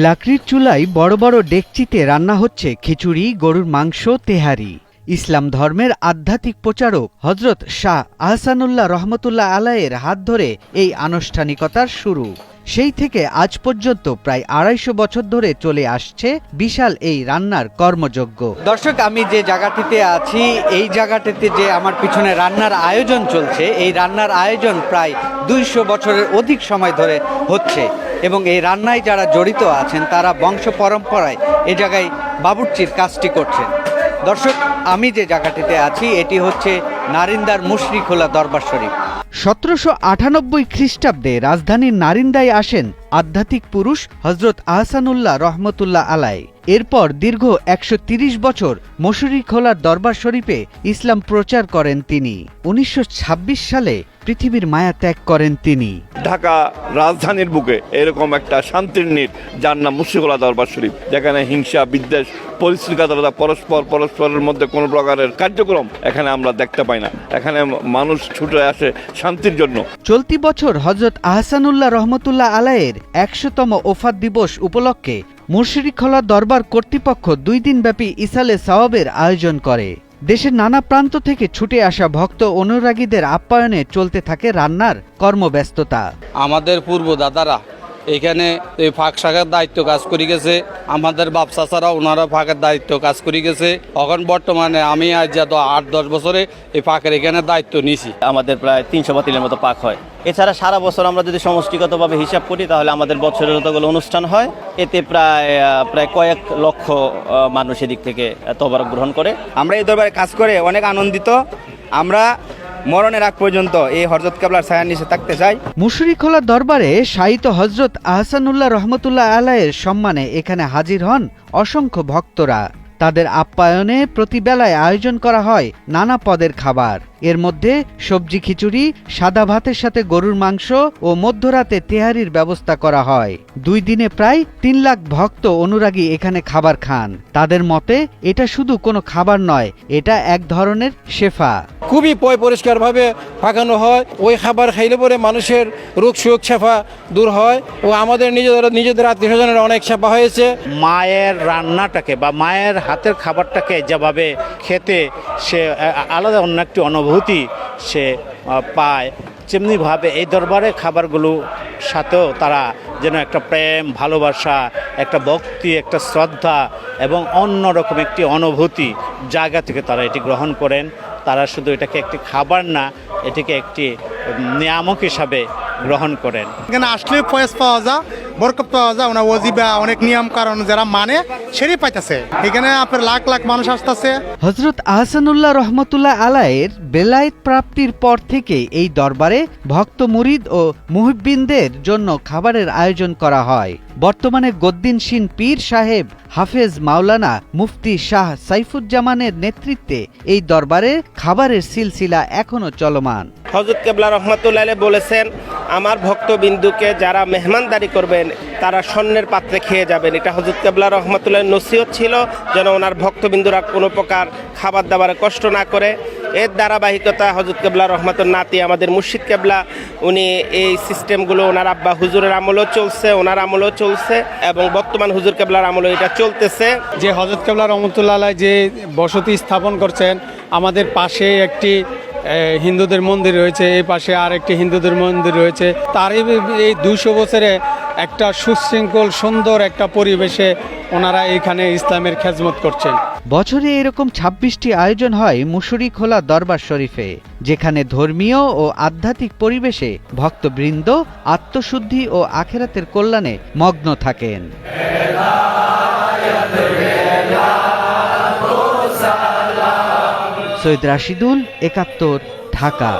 লাকড়ির চুলায় বড় বড় ডেকচিতে রান্না হচ্ছে খিচুড়ি, গরুর মাংস, তেহারি। ইসলাম ধর্মের আধ্যাত্মিক প্রচারক হজরত শাহ আহসানুল্লাহ রহমতুল্লাহ আলাইয়ের হাত ধরে এই আনুষ্ঠানিকতার শুরু। সেই থেকে আজ পর্যন্ত প্রায় ২৫০ বছর ধরে চলে আসছে বিশাল এই রান্নার কর্মযজ্ঞ। দর্শক, আমি যে জায়গাটিতে আছি, এই জায়গাটিতে যে আমার পিছনে রান্নার আয়োজন চলছে, এই রান্নার আয়োজন প্রায় ২০০ বছরের অধিক সময় ধরে হচ্ছে এবং এই রান্নায় যারা জড়িত আছেন তারা বংশ পরম্পরায় এ জায়গায় বাবুর্চির কাজটি করছেন। দর্শক, আমি যে জায়গাটিতে আছি এটি হচ্ছে নারিন্দার মুশরিখোলা দরবার শরীফ। ১৭৯৮ খ্রিস্টাব্দে রাজধানীর নারিন্দায় আসেন আধ্যাত্মিক পুরুষ হজরত আহসানুল্লাহ রহমতুল্লাহ আলাই। এরপর দীর্ঘ ১৩০ বছর মুশরিখোলার দরবার শরীফে ইসলাম প্রচার করেন তিনি। ১৯২৬ সালে পৃথিবীর মায়া ত্যাগ করেন তিনি। ঢাকা রাজধানীর বুকে এরকম একটা শান্তির নীড়, যার নাম মুশরিখোলা দরবার শরীফ, যেখানে হিংসা, বিদ্বেষ, পরিস্থিতিগততা, পরস্পরের মধ্যে কোনো প্রকারের কার্যক্রম এখানে আমরা দেখতে পাই না। এখানে মানুষ ছুটে আসে শান্তির জন্য। চলতি বছর হজরত আহসানুল্লাহ রহমতুল্লাহ আলাইয়ের ১০০তম ওফাত দিবস উপলক্ষে মুশরিখোলা দরবার কর্তৃপক্ষ ২ দিনব্যাপী ইসালে সওয়াবের আয়োজন করে। দেশের নানা প্রান্ত থেকে ছুটে আসা ভক্ত অনুরাগীদের আপ্যায়নে চলতে থাকে রান্নার কর্মব্যস্ততা। আমাদের পূর্ব দাদারা এখানে এই ফাঁক শাখার দায়িত্ব কাজ করে গেছে, আমাদের বাপ চাচারা ওনারা ফাঁকের দায়িত্ব কাজ করে গেছে। এখন বর্তমানে আমি আজ যত ৮-১০ বছরে এই ফাঁকের এখানে দায়িত্ব নিছি। আমাদের প্রায় ৩০০ বাতিলের মতো পাক হয়। এছাড়া সারা বছর আমরা যদি সমষ্টিগতভাবে হিসাব করি তাহলে আমাদের বছরের যতগুলো অনুষ্ঠান হয় এতে প্রায় কয়েক লক্ষ মানুষ এদিক থেকে তবারক গ্রহণ করে। আমরা এই দরবারে কাজ করে অনেক আনন্দিত। আমরা মরণের আগ পর্যন্ত এই হযরত কেবলার ছায়ার নিচে থাকতে চাই। মুশরিখোলা দরবারে শায়িত হজরত আহসানুল্লাহ রহমতুল্লাহ আলাইয়ের সম্মানে এখানে হাজির হন অসংখ্য ভক্তরা। তাদের আপ্যায়নে প্রতিবেলায় আয়োজন করা হয় নানা পদের খাবার। এর মধ্যে সবজি খিচুড়ি, সাদা ভাতের সাথে গরুর মাংস ও মধ্যরাতে তেহারির ব্যবস্থা করা হয়। 2 দিনে প্রায় ৩ লাখ ভক্ত অনুরাগী এখানে খাবার খান। তাদের মতে এটা শুধু কোনো খাবার নয়, এটা এক ধরনের শেফা। খুবই পরিষ্কারভাবে পাকানো হয়। ওই খাবার খাইলে পরে মানুষের রোগ শোক শেফা দূর হয় ও আমাদের নিজেদের আত্মীয় স্বজনের অনেক শেফা হয়েছে। মায়ের রান্নাটাকে বা মায়ের হাতের খাবারটাকে যেভাবে খেতে সে আলাদা অন্য একটি অনুভূতি সে পায়, তেমনিভাবে এই দরবারে খাবারগুলো সাথেও তারা যেন একটা প্রেম, ভালোবাসা, একটা ভক্তি, একটা শ্রদ্ধা এবং অন্যরকম একটি অনুভূতি জায়গা থেকে তারা এটি গ্রহণ করেন। তারা শুধু এটাকে একটি খাবার না, এটিকে একটি নিয়ামক হিসাবে গ্রহণ করেন। এখানে আসলে ফয়েজ পাওয়া যায়, বরকত পাওয়া যায়, ওনার ওয়াজিবা অনেক নিয়ম কারণ যারা মানে সেটাই পাইতেছে। এখানে আপনার লাখ লাখ মানুষ আসতেছে। হজরত আহসানুল্লাহ রহমতুল্লাহ আলাইয়ের বেলায়েত প্রাপ্তির পর থেকে এই দরবারে ভক্ত মুরিদ ও মুহিব্বিনদের জন্য খাবারের আয়োজন করা হয়। বর্তমানে গদ্দিনশীন পীর সাহেব হাফেজ মাওলানা মুফতি শাহ সাইফুজ্জামানের নেতৃত্বে এই দরবারে খাবারের সিলসিলা এখনো চলমান। হযরত কেবলা রহমাতুল্লাহ আলাইহি বলেছেন, আমার ভক্তবিন্দুকে যারা মেহমানদারি করবেন তারা স্বর্ণের পাত্রে খেয়ে যাবেন। এটা হযরত কেবলা রহমাতুল্লাহর নসিহত ছিল, যেন ওনার ভক্তবিন্দুরা কোনো প্রকার খাবার দাবারে কষ্ট না করে। এর ধারাবাহিকতা হযরত কেবলা রহমাতুল্লাহ নাতি আমাদের মুর্শিদ কেবলা, উনি এই সিস্টেমগুলো ওনার আব্বা হুজুরের আমলেও চলছে, ওনার আমলেও চলছে এবং বর্তমান হুজুর কেবলার আমলেও এটা চলতেছে। যে হযরত কেবলা রহমতুল্লাহ আলাইহি যে বসতি স্থাপন করছেন, আমাদের পাশে একটি হিন্দুদের মন্দির রয়েছে, এই পাশে আর একটি হিন্দুদের মন্দির রয়েছে। তার এই ২০০ বছরে একটা সুশৃঙ্খল সুন্দর একটা পরিবেশে ওনারা এখানে ইসলামের খেদমত করছেন। বছরে এরকম ২৬টি আয়োজন হয় মুশরিখোলা দরবার শরীফে, যেখানে ধর্মীয় ও আধ্যাত্মিক পরিবেশে ভক্তবৃন্দ আত্মশুদ্ধি ও আখিরাতের কল্যাণে মগ্ন থাকেন। সৈয়দ রাশিদুল, ৭১, ঢাকা।